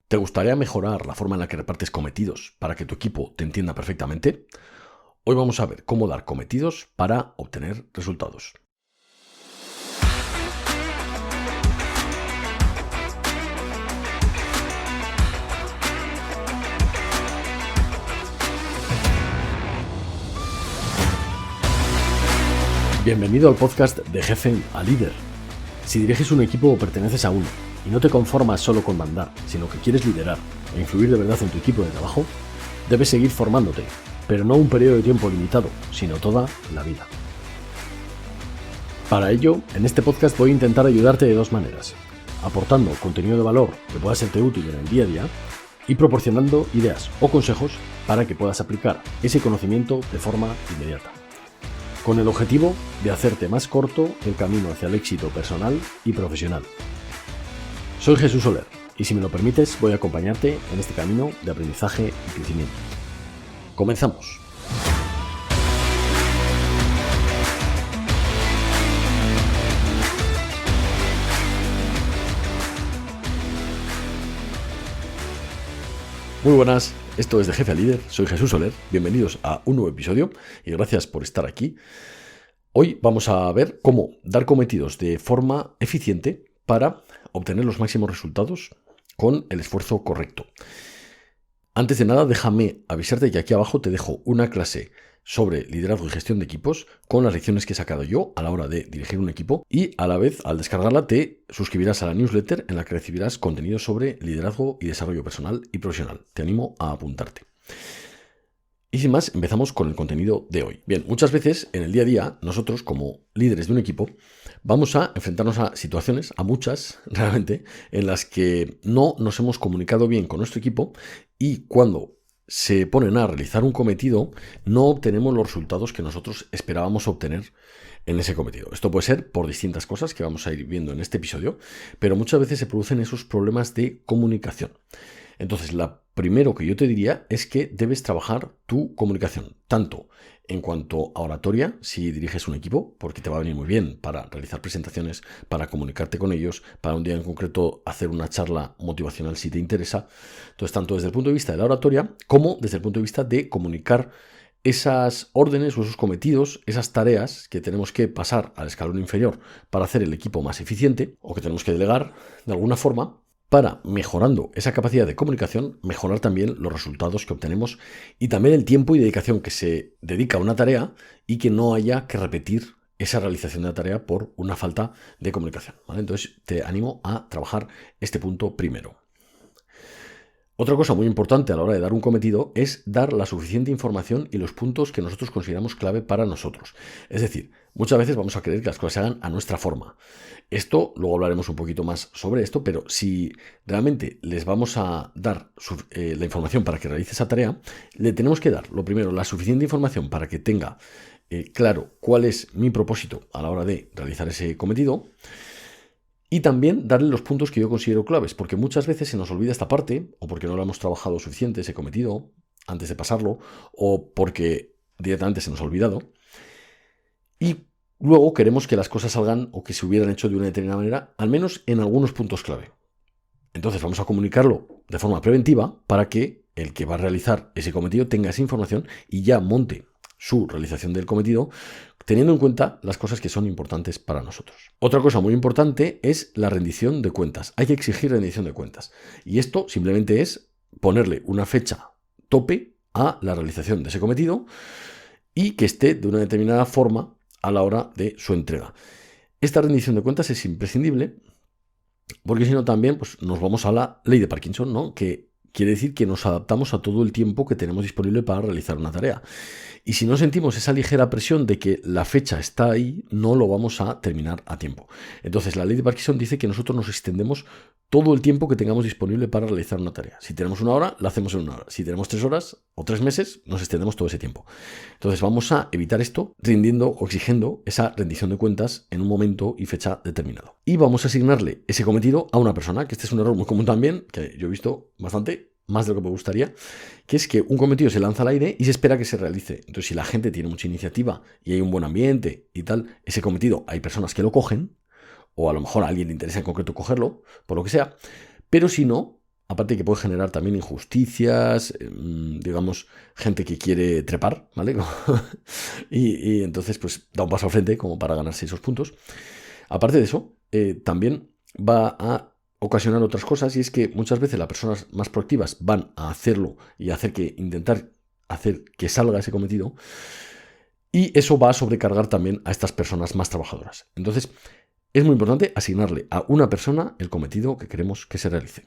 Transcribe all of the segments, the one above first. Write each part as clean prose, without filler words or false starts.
¿Te gustaría mejorar la forma en la que repartes cometidos para que tu equipo te entienda perfectamente? Hoy vamos a ver cómo dar cometidos para obtener resultados. Bienvenido al podcast de Jefe a Líder. Si diriges un equipo o perteneces a uno y no te conformas solo con mandar, sino que quieres liderar e influir de verdad en tu equipo de trabajo, debes seguir formándote, pero no un periodo de tiempo limitado, sino toda la vida. Para ello, en este podcast voy a intentar ayudarte de dos maneras: aportando contenido de valor que pueda serte útil en el día a día y proporcionando ideas o consejos para que puedas aplicar ese conocimiento de forma inmediata, con el objetivo de hacerte más corto el camino hacia el éxito personal y profesional. Soy Jesús Soler y, si me lo permites, voy a acompañarte en este camino de aprendizaje y crecimiento. Comenzamos. Muy buenas, esto es de Jefe a Líder, soy Jesús Soler, bienvenidos a un nuevo episodio y gracias por estar aquí. Hoy vamos a ver cómo dar cometidos de forma eficiente para obtener los máximos resultados con el esfuerzo correcto. Antes de nada, déjame avisarte que aquí abajo te dejo una clase sobre liderazgo y gestión de equipos con las lecciones que he sacado yo a la hora de dirigir un equipo, y a la vez, al descargarla, te suscribirás a la newsletter en la que recibirás contenido sobre liderazgo y desarrollo personal y profesional. Te animo a apuntarte. Y sin más, empezamos con el contenido de hoy. Bien, muchas veces en el día a día, nosotros como líderes de un equipo, vamos a enfrentarnos a situaciones, a muchas realmente, en las que no nos hemos comunicado bien con nuestro equipo, y cuando se ponen a realizar un cometido, no obtenemos los resultados que nosotros esperábamos obtener en ese cometido. Esto puede ser por distintas cosas que vamos a ir viendo en este episodio, pero muchas veces se producen esos problemas de comunicación. Entonces, lo primero que yo te diría es que debes trabajar tu comunicación, tanto en cuanto a oratoria, si diriges un equipo, porque te va a venir muy bien para realizar presentaciones, para comunicarte con ellos, para un día en concreto hacer una charla motivacional si te interesa. Entonces, tanto desde el punto de vista de la oratoria como desde el punto de vista de comunicar esas órdenes o esos cometidos, esas tareas que tenemos que pasar al escalón inferior para hacer el equipo más eficiente, o que tenemos que delegar de alguna forma, para, mejorando esa capacidad de comunicación, mejorar también los resultados que obtenemos y también el tiempo y dedicación que se dedica a una tarea, y que no haya que repetir esa realización de la tarea por una falta de comunicación, ¿vale? Entonces te animo a trabajar este punto primero. Otra cosa muy importante a la hora de dar un cometido es dar la suficiente información y los puntos que nosotros consideramos clave para nosotros. Es decir, muchas veces vamos a querer que las cosas se hagan a nuestra forma. Esto, luego hablaremos un poquito más sobre esto, pero si realmente les vamos a dar la información para que realice esa tarea, le tenemos que dar, lo primero, la suficiente información para que tenga claro cuál es mi propósito a la hora de realizar ese cometido. Y también darle los puntos que yo considero claves, porque muchas veces se nos olvida esta parte, o porque no lo hemos trabajado suficiente ese cometido antes de pasarlo, o porque directamente se nos ha olvidado. Y luego queremos que las cosas salgan o que se hubieran hecho de una determinada manera, al menos en algunos puntos clave. Entonces vamos a comunicarlo de forma preventiva para que el que va a realizar ese cometido tenga esa información y ya monte su realización del cometido, teniendo en cuenta las cosas que son importantes para nosotros. Otra cosa muy importante es la rendición de cuentas. Hay que exigir rendición de cuentas. Y esto simplemente es ponerle una fecha tope a la realización de ese cometido y que esté de una determinada forma a la hora de su entrega. Esta rendición de cuentas es imprescindible, porque si no también pues, nos vamos a la ley de Parkinson, ¿no? Que quiere decir que nos adaptamos a todo el tiempo que tenemos disponible para realizar una tarea. Y si no sentimos esa ligera presión de que la fecha está ahí, no lo vamos a terminar a tiempo. Entonces, la ley de Parkinson dice que nosotros nos extendemos todo el tiempo que tengamos disponible para realizar una tarea. Si tenemos 1 hora, la hacemos en 1 hora. Si tenemos 3 horas o 3 meses, nos extendemos todo ese tiempo. Entonces, vamos a evitar esto rindiendo o exigiendo esa rendición de cuentas en un momento y fecha determinado. Y vamos a asignarle ese cometido a una persona, que este es un error muy común también, que yo he visto bastante, más de lo que me gustaría, que es que un cometido se lanza al aire y se espera que se realice. Entonces, si la gente tiene mucha iniciativa y hay un buen ambiente y tal, ese cometido hay personas que lo cogen, o a lo mejor a alguien le interesa en concreto cogerlo, por lo que sea, pero si no, aparte que puede generar también injusticias, digamos, gente que quiere trepar, ¿vale? y entonces pues da un paso al frente como para ganarse esos puntos. Aparte de eso, también va a ocasionar otras cosas, y es que muchas veces las personas más proactivas van a hacerlo y intentar hacer que salga ese cometido, y eso va a sobrecargar también a estas personas más trabajadoras. Entonces, es muy importante asignarle a una persona el cometido que queremos que se realice.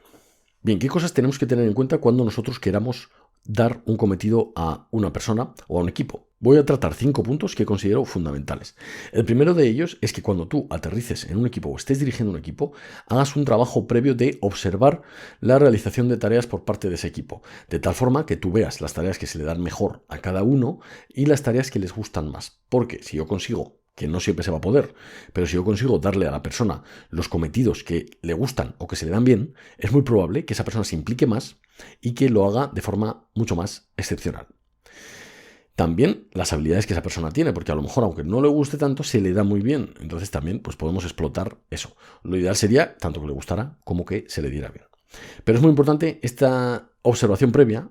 Bien, ¿qué cosas tenemos que tener en cuenta cuando nosotros queramos dar un cometido a una persona o a un equipo? Voy a tratar 5 puntos que considero fundamentales. El primero de ellos es que cuando tú aterrices en un equipo o estés dirigiendo un equipo, hagas un trabajo previo de observar la realización de tareas por parte de ese equipo, de tal forma que tú veas las tareas que se le dan mejor a cada uno y las tareas que les gustan más. Porque si yo consigo, que no siempre se va a poder, pero si yo consigo darle a la persona los cometidos que le gustan o que se le dan bien, es muy probable que esa persona se implique más y que lo haga de forma mucho más excepcional. También las habilidades que esa persona tiene, porque a lo mejor, aunque no le guste tanto, se le da muy bien. Entonces también pues, podemos explotar eso. Lo ideal sería tanto que le gustara como que se le diera bien. Pero es muy importante esta observación previa,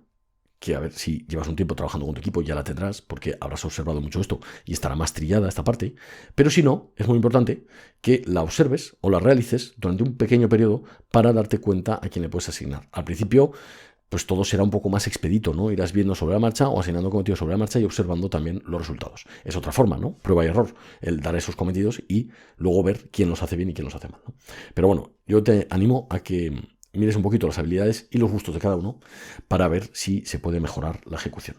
que a ver, si llevas un tiempo trabajando con tu equipo ya la tendrás, porque habrás observado mucho esto y estará más trillada esta parte, pero si no, es muy importante que la observes o la realices durante un pequeño periodo para darte cuenta a quién le puedes asignar. Al principio, pues todo será un poco más expedito, ¿no? Irás viendo sobre la marcha o asignando cometidos sobre la marcha y observando también los resultados. Es otra forma, ¿no? Prueba y error, el dar esos cometidos y luego ver quién los hace bien y quién los hace mal, ¿no? Pero bueno, yo te animo a que mires un poquito las habilidades y los gustos de cada uno para ver si se puede mejorar la ejecución.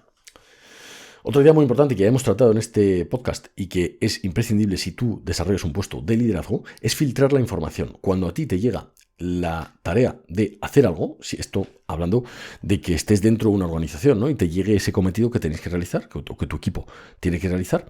Otra idea muy importante que ya hemos tratado en este podcast y que es imprescindible si tú desarrollas un puesto de liderazgo es filtrar la información. Cuando a ti te llega la tarea de hacer algo, si esto hablando de que estés dentro de una organización, ¿no? Y te llegue ese cometido que tenéis que realizar, o que tu equipo tiene que realizar,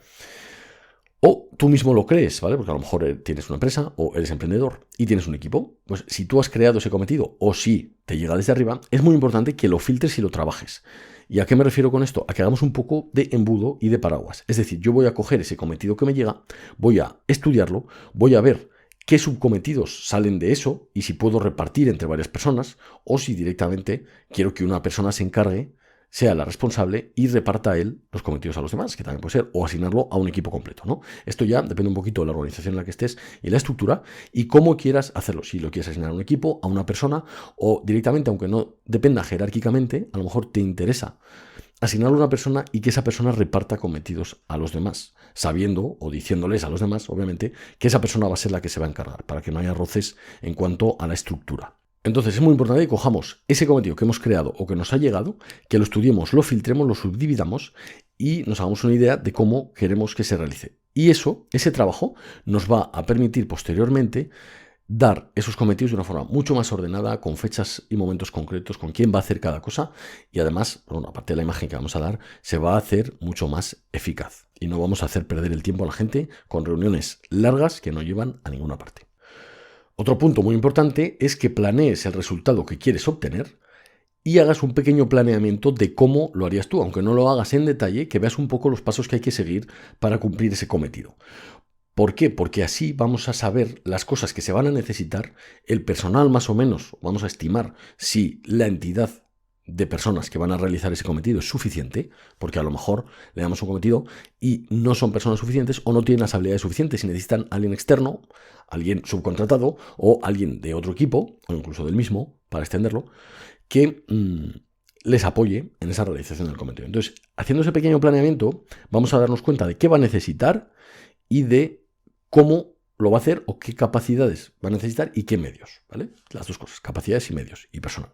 o tú mismo lo crees, ¿vale? Porque a lo mejor tienes una empresa o eres emprendedor y tienes un equipo. Pues si tú has creado ese cometido o si te llega desde arriba, es muy importante que lo filtres y lo trabajes. ¿Y a qué me refiero con esto? A que hagamos un poco de embudo y de paraguas. Es decir, yo voy a coger ese cometido que me llega, voy a estudiarlo, voy a ver qué subcometidos salen de eso y si puedo repartir entre varias personas o si directamente quiero que una persona se encargue, sea la responsable y reparta él los cometidos a los demás, que también puede ser, o asignarlo a un equipo completo, ¿no? Esto ya depende un poquito de la organización en la que estés y la estructura y cómo quieras hacerlo. Si lo quieres asignar a un equipo, a una persona o directamente, aunque no dependa jerárquicamente, a lo mejor te interesa asignarlo a una persona y que esa persona reparta cometidos a los demás, sabiendo o diciéndoles a los demás, obviamente, que esa persona va a ser la que se va a encargar, para que no haya roces en cuanto a la estructura. Entonces es muy importante que cojamos ese cometido que hemos creado o que nos ha llegado, que lo estudiemos, lo filtremos, lo subdividamos y nos hagamos una idea de cómo queremos que se realice. Y ese trabajo nos va a permitir posteriormente dar esos cometidos de una forma mucho más ordenada, con fechas y momentos concretos, con quién va a hacer cada cosa y además, bueno, aparte de la imagen que vamos a dar, se va a hacer mucho más eficaz y no vamos a hacer perder el tiempo a la gente con reuniones largas que no llevan a ninguna parte. Otro punto muy importante es que planees el resultado que quieres obtener y hagas un pequeño planeamiento de cómo lo harías tú, aunque no lo hagas en detalle, que veas un poco los pasos que hay que seguir para cumplir ese cometido. ¿Por qué? Porque así vamos a saber las cosas que se van a necesitar, el personal más o menos, vamos a estimar si la entidad de personas que van a realizar ese cometido es suficiente, porque a lo mejor le damos un cometido y no son personas suficientes o no tienen las habilidades suficientes y necesitan a alguien externo, alguien subcontratado o alguien de otro equipo o incluso del mismo, para extenderlo, que les apoye en esa realización del cometido. Entonces, haciendo ese pequeño planeamiento, vamos a darnos cuenta de qué va a necesitar y de cómo lo va a hacer o qué capacidades va a necesitar y qué medios, ¿vale? Las dos cosas, capacidades y medios y personal.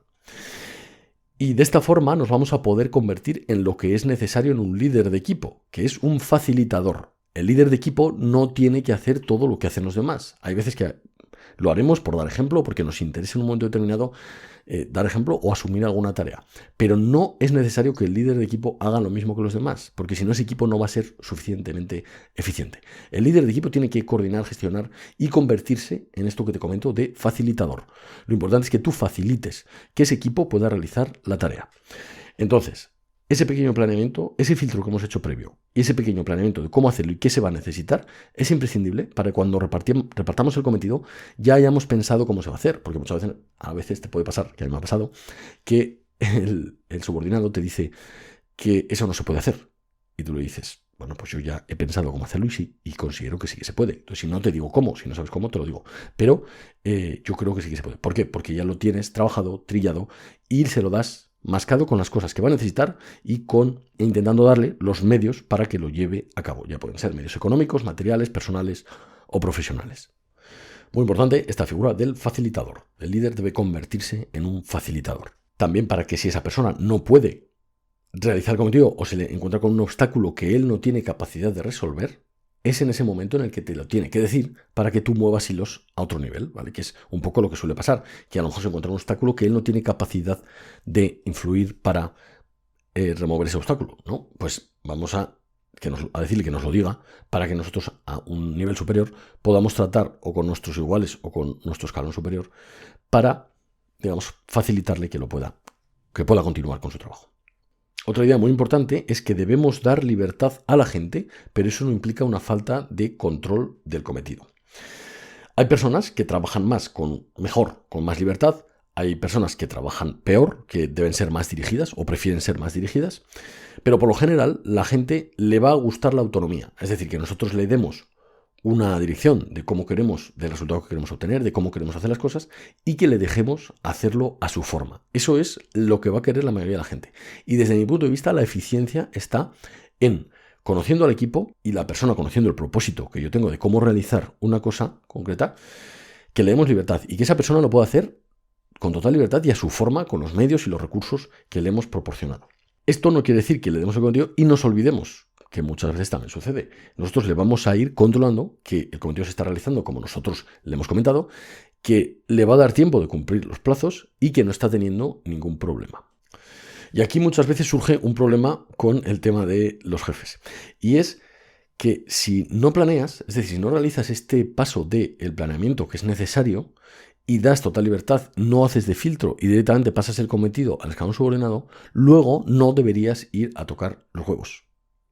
Y de esta forma nos vamos a poder convertir en lo que es necesario en un líder de equipo, que es un facilitador. El líder de equipo no tiene que hacer todo lo que hacen los demás. Hay veces que lo haremos por dar ejemplo, porque nos interesa en un momento determinado dar ejemplo o asumir alguna tarea. Pero no es necesario que el líder de equipo haga lo mismo que los demás, porque si no ese equipo no va a ser suficientemente eficiente. El líder de equipo tiene que coordinar, gestionar y convertirse en esto que te comento de facilitador. Lo importante es que tú facilites que ese equipo pueda realizar la tarea. Entonces, ese pequeño planeamiento, ese filtro que hemos hecho previo y ese pequeño planeamiento de cómo hacerlo y qué se va a necesitar es imprescindible para que cuando repartamos el cometido ya hayamos pensado cómo se va a hacer. Porque muchas veces, a veces te puede pasar, que a mí me ha pasado, que el subordinado te dice que eso no se puede hacer. Y tú le dices, bueno, pues yo ya he pensado cómo hacerlo y considero que sí que se puede. Entonces, si no te digo cómo, si no sabes cómo, te lo digo. Pero yo creo que sí que se puede. ¿Por qué? Porque ya lo tienes trabajado, trillado y se lo das mascado con las cosas que va a necesitar y intentando darle los medios para que lo lleve a cabo. Ya pueden ser medios económicos, materiales, personales o profesionales. Muy importante esta figura del facilitador. El líder debe convertirse en un facilitador. También para que si esa persona no puede realizar el cometido o se le encuentra con un obstáculo que él no tiene capacidad de resolver, es en ese momento en el que te lo tiene que decir para que tú muevas hilos a otro nivel, ¿vale? Que es un poco lo que suele pasar, que a lo mejor se encuentra un obstáculo que él no tiene capacidad de influir para remover ese obstáculo, ¿no? Pues vamos a decirle que nos lo diga para que nosotros a un nivel superior podamos tratar o con nuestros iguales o con nuestro escalón superior para, digamos, facilitarle que pueda continuar con su trabajo. Otra idea muy importante es que debemos dar libertad a la gente, pero eso no implica una falta de control del cometido. Hay personas que trabajan mejor, con más libertad. Hay personas que trabajan peor, que deben ser más dirigidas o prefieren ser más dirigidas. Pero por lo general, la gente le va a gustar la autonomía. Es decir, que nosotros le demos una dirección de cómo queremos, del resultado que queremos obtener, de cómo queremos hacer las cosas y que le dejemos hacerlo a su forma. Eso es lo que va a querer la mayoría de la gente. Y desde mi punto de vista, la eficiencia está en conociendo al equipo y la persona conociendo el propósito que yo tengo de cómo realizar una cosa concreta, que le demos libertad y que esa persona lo pueda hacer con total libertad y a su forma, con los medios y los recursos que le hemos proporcionado. Esto no quiere decir que le demos el cometido y nos olvidemos, que muchas veces también sucede. Nosotros le vamos a ir controlando que el cometido se está realizando como nosotros le hemos comentado, que le va a dar tiempo de cumplir los plazos y que no está teniendo ningún problema. Y aquí muchas veces surge un problema con el tema de los jefes. Y es que si no planeas, es decir, si no realizas este paso del planeamiento que es necesario y das total libertad, no haces de filtro y directamente pasas el cometido al escalón subordinado, luego no deberías ir a tocar los huevos.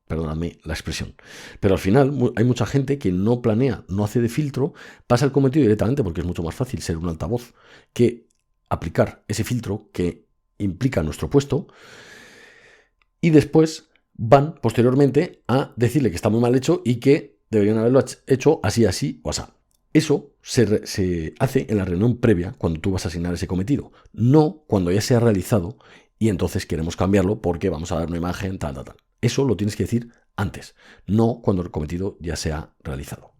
Perdóname la expresión. Pero al final hay mucha gente que no planea, no hace de filtro, pasa el cometido directamente porque es mucho más fácil ser un altavoz que aplicar ese filtro que implica nuestro puesto y después van posteriormente a decirle que está muy mal hecho y que deberían haberlo hecho así, así o así. Eso se hace en la reunión previa cuando tú vas a asignar ese cometido, no cuando ya se ha realizado y entonces queremos cambiarlo porque vamos a dar una imagen, tal. Eso lo tienes que decir antes, no cuando el cometido ya se ha realizado.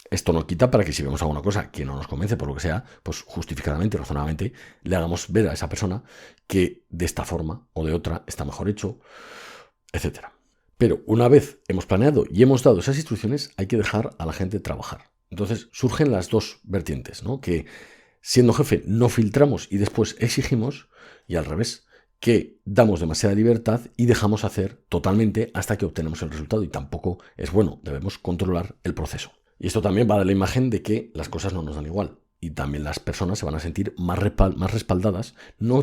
Esto no quita para que si vemos alguna cosa que no nos convence por lo que sea, pues justificadamente, razonablemente, le hagamos ver a esa persona que de esta forma o de otra está mejor hecho, etc. Pero una vez hemos planeado y hemos dado esas instrucciones, hay que dejar a la gente trabajar. Entonces surgen las dos vertientes, ¿no? Que siendo jefe no filtramos y después exigimos, y al revés, que damos demasiada libertad y dejamos hacer totalmente hasta que obtenemos el resultado y tampoco es bueno, debemos controlar el proceso. Y esto también va a dar la imagen de que las cosas no nos dan igual y también las personas se van a sentir más respaldadas.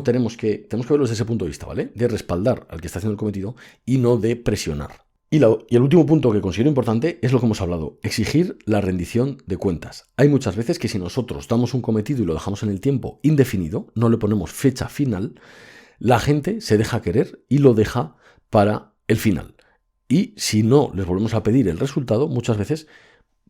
Tenemos que verlo desde ese punto de vista, ¿vale? De respaldar al que está haciendo el cometido y no de presionar. Y el último punto que considero importante es lo que hemos hablado, exigir la rendición de cuentas. Hay muchas veces que si nosotros damos un cometido y lo dejamos en el tiempo indefinido, no le ponemos fecha final, la gente se deja querer y lo deja para el final. Y si no les volvemos a pedir el resultado, muchas veces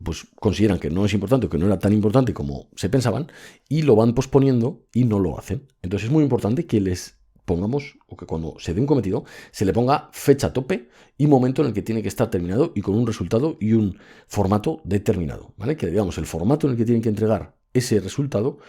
pues consideran que no es importante o que no era tan importante como se pensaban y lo van posponiendo y no lo hacen. Entonces es muy importante que les pongamos, o que cuando se dé un cometido, se le ponga fecha tope y momento en el que tiene que estar terminado y con un resultado y un formato determinado, ¿vale? Que le digamos el formato en el que tienen que entregar ese resultado,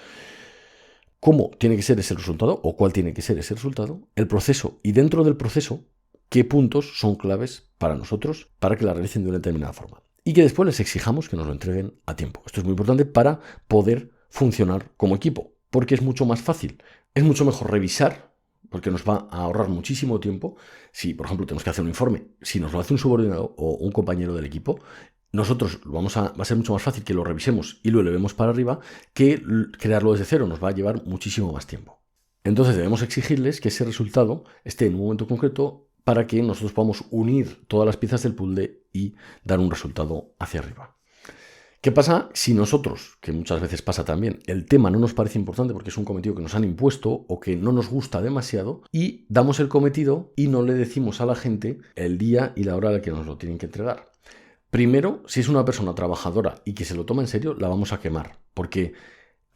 cómo tiene que ser ese resultado o cuál tiene que ser ese resultado, el proceso y dentro del proceso, qué puntos son claves para nosotros para que la realicen de una determinada forma. Y que después les exijamos que nos lo entreguen a tiempo. Esto es muy importante para poder funcionar como equipo, porque es mucho más fácil. Es mucho mejor revisar, porque nos va a ahorrar muchísimo tiempo. Si, por ejemplo, tenemos que hacer un informe, si nos lo hace un subordinado o un compañero del equipo, nosotros va a ser mucho más fácil que lo revisemos y lo elevemos para arriba que crearlo desde cero. Nos va a llevar muchísimo más tiempo. Entonces debemos exigirles que ese resultado esté en un momento concreto para que nosotros podamos unir todas las piezas del puzzle y dar un resultado hacia arriba. ¿Qué pasa si nosotros, que muchas veces pasa también, el tema no nos parece importante porque es un cometido que nos han impuesto o que no nos gusta demasiado y damos el cometido y no le decimos a la gente el día y la hora a la que nos lo tienen que entregar? Primero, si es una persona trabajadora y que se lo toma en serio, la vamos a quemar, porque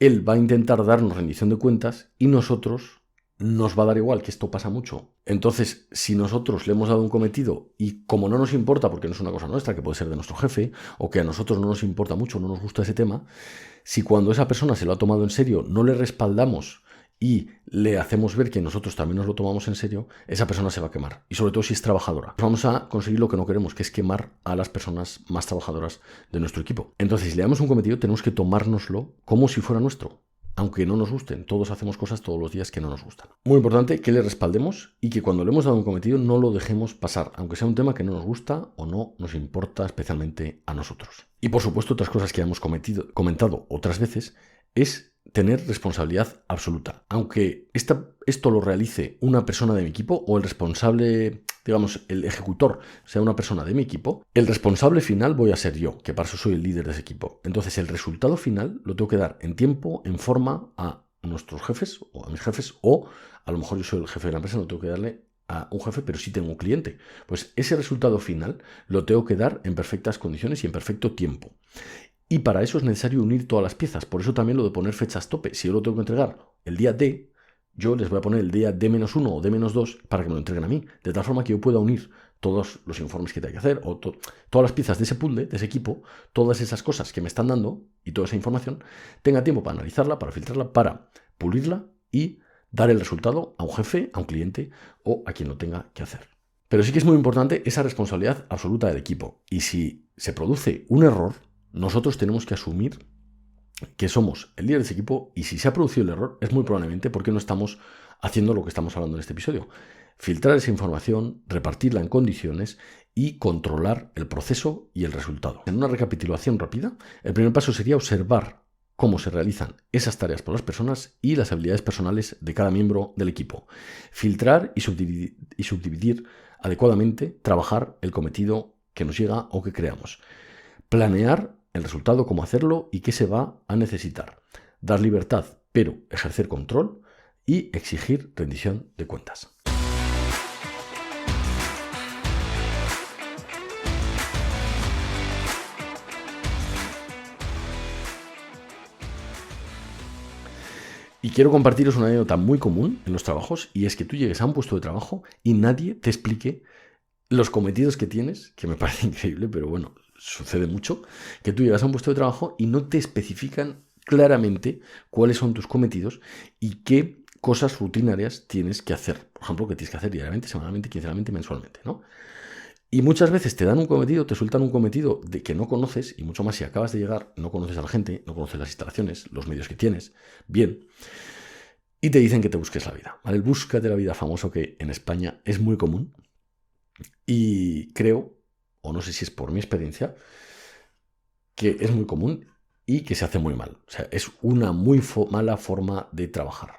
él va a intentar darnos rendición de cuentas y nosotros nos va a dar igual, que esto pasa mucho. Entonces, si nosotros le hemos dado un cometido y como no nos importa, porque no es una cosa nuestra, que puede ser de nuestro jefe, o que a nosotros no nos importa mucho, no nos gusta ese tema, si cuando esa persona se lo ha tomado en serio no le respaldamos y le hacemos ver que nosotros también nos lo tomamos en serio, esa persona se va a quemar. Y sobre todo si es trabajadora. Vamos a conseguir lo que no queremos, que es quemar a las personas más trabajadoras de nuestro equipo. Entonces, si le damos un cometido, tenemos que tomárnoslo como si fuera nuestro. Aunque no nos gusten, todos hacemos cosas todos los días que no nos gustan. Muy importante que le respaldemos y que cuando le hemos dado un cometido no lo dejemos pasar, aunque sea un tema que no nos gusta o no nos importa especialmente a nosotros. Y por supuesto, otras cosas que hemos comentado otras veces es tener responsabilidad absoluta. Aunque esto lo realice una persona de mi equipo o el responsable, digamos, el ejecutor sea una persona de mi equipo, el responsable final voy a ser yo, que para eso soy el líder de ese equipo. Entonces el resultado final lo tengo que dar en tiempo, en forma a nuestros jefes o a mis jefes, o a lo mejor yo soy el jefe de la empresa, no tengo que darle a un jefe, pero sí tengo un cliente. Pues ese resultado final lo tengo que dar en perfectas condiciones y en perfecto tiempo. Y para eso es necesario unir todas las piezas. Por eso también lo de poner fechas tope. Si yo lo tengo que entregar el día D, yo les voy a poner el día D-1 o D-2 para que me lo entreguen a mí. De tal forma que yo pueda unir todos los informes que tengo que hacer o todas las piezas de ese puzzle, de ese equipo, todas esas cosas que me están dando y toda esa información, tenga tiempo para analizarla, para filtrarla, para pulirla y dar el resultado a un jefe, a un cliente o a quien lo tenga que hacer. Pero sí que es muy importante esa responsabilidad absoluta del equipo. Y si se produce un error, nosotros tenemos que asumir que somos el líder de ese equipo y si se ha producido el error es muy probablemente porque no estamos haciendo lo que estamos hablando en este episodio. Filtrar esa información, repartirla en condiciones y controlar el proceso y el resultado. En una recapitulación rápida, el primer paso sería observar cómo se realizan esas tareas por las personas y las habilidades personales de cada miembro del equipo. Filtrar y subdividir adecuadamente, trabajar el cometido que nos llega o que creamos. Planear el resultado, cómo hacerlo y qué se va a necesitar. Dar libertad, pero ejercer control y exigir rendición de cuentas. Y quiero compartiros una anécdota muy común en los trabajos y es que tú llegues a un puesto de trabajo y nadie te explique los cometidos que tienes, que me parece increíble, pero bueno, sucede mucho, que tú llegas a un puesto de trabajo y no te especifican claramente cuáles son tus cometidos y qué cosas rutinarias tienes que hacer. Por ejemplo, que tienes que hacer diariamente, semanalmente, quincenalmente, mensualmente, ¿no? Y muchas veces te dan un cometido, te sueltan un cometido de que no conoces, y mucho más si acabas de llegar, no conoces a la gente, no conoces las instalaciones, los medios que tienes, bien, y te dicen que te busques la vida, ¿vale? El búscate la vida famoso que en España es muy común y creo, o no sé si es por mi experiencia, que es muy común y que se hace muy mal. O sea, es una muy mala forma de trabajar.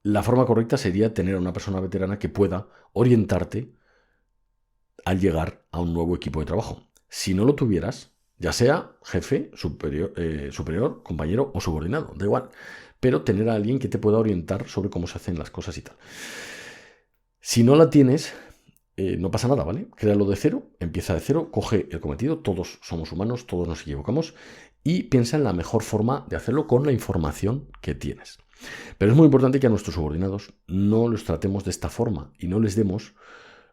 La forma correcta sería tener a una persona veterana que pueda orientarte al llegar a un nuevo equipo de trabajo. Si no lo tuvieras, ya sea jefe, superior, compañero o subordinado, da igual, pero tener a alguien que te pueda orientar sobre cómo se hacen las cosas y tal. Si no la tienes, no pasa nada, ¿vale? Créalo de cero, empieza de cero, coge el cometido, todos somos humanos, todos nos equivocamos y piensa en la mejor forma de hacerlo con la información que tienes. Pero es muy importante que a nuestros subordinados no los tratemos de esta forma y no les demos,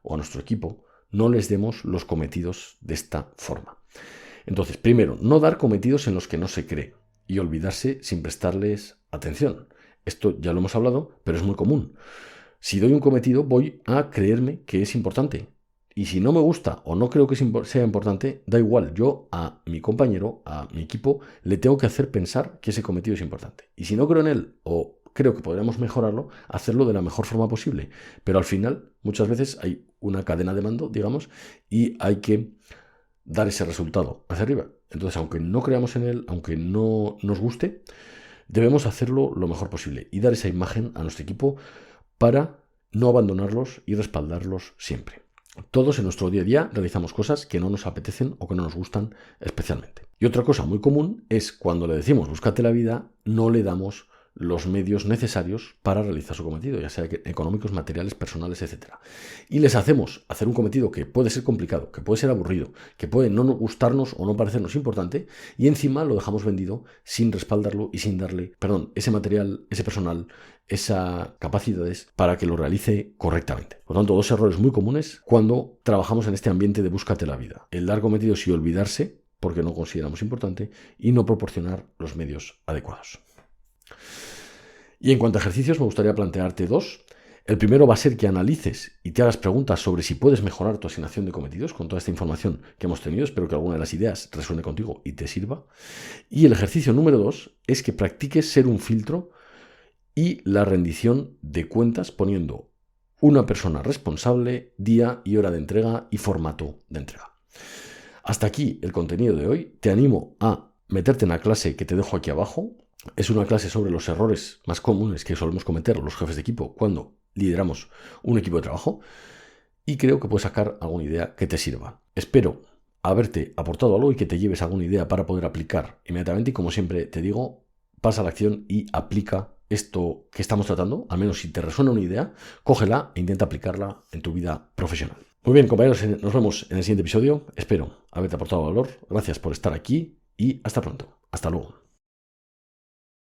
o a nuestro equipo, no les demos los cometidos de esta forma. Entonces, primero, no dar cometidos en los que no se cree y olvidarse sin prestarles atención. Esto ya lo hemos hablado, pero es muy común. Si doy un cometido, voy a creerme que es importante. Y si no me gusta o no creo que sea importante, da igual. Yo a mi compañero, a mi equipo, le tengo que hacer pensar que ese cometido es importante. Y si no creo en él o creo que podríamos mejorarlo, hacerlo de la mejor forma posible. Pero al final, muchas veces hay una cadena de mando, digamos, y hay que dar ese resultado hacia arriba. Entonces, aunque no creamos en él, aunque no nos guste, debemos hacerlo lo mejor posible y dar esa imagen a nuestro equipo para no abandonarlos y respaldarlos siempre. Todos en nuestro día a día realizamos cosas que no nos apetecen o que no nos gustan especialmente. Y otra cosa muy común es cuando le decimos búscate la vida, no le damos los medios necesarios para realizar su cometido, ya sea económicos, materiales, personales, etc. Y les hacemos hacer un cometido que puede ser complicado, que puede ser aburrido, que puede no gustarnos o no parecernos importante, y encima lo dejamos vendido sin respaldarlo y sin darle, ese material, ese personal, esas capacidades para que lo realice correctamente. Por lo tanto, dos errores muy comunes cuando trabajamos en este ambiente de búscate la vida. El dar cometidos y olvidarse, porque no consideramos importante, y no proporcionar los medios adecuados. Y en cuanto a ejercicios, me gustaría plantearte dos. El primero va a ser que analices y te hagas preguntas sobre si puedes mejorar tu asignación de cometidos con toda esta información que hemos tenido. Espero que alguna de las ideas resuene contigo y te sirva. Y el ejercicio número 2 es que practiques ser un filtro y la rendición de cuentas poniendo una persona responsable, día y hora de entrega y formato de entrega. Hasta aquí el contenido de hoy. Te animo a meterte en la clase que te dejo aquí abajo. Es una clase sobre los errores más comunes que solemos cometer los jefes de equipo cuando lideramos un equipo de trabajo y creo que puedes sacar alguna idea que te sirva. Espero haberte aportado algo y que te lleves alguna idea para poder aplicar inmediatamente y como siempre te digo, pasa a la acción y aplica esto que estamos tratando, al menos si te resuena una idea, cógela e intenta aplicarla en tu vida profesional. Muy bien, compañeros, nos vemos en el siguiente episodio. Espero haberte aportado valor. Gracias por estar aquí y hasta pronto. Hasta luego.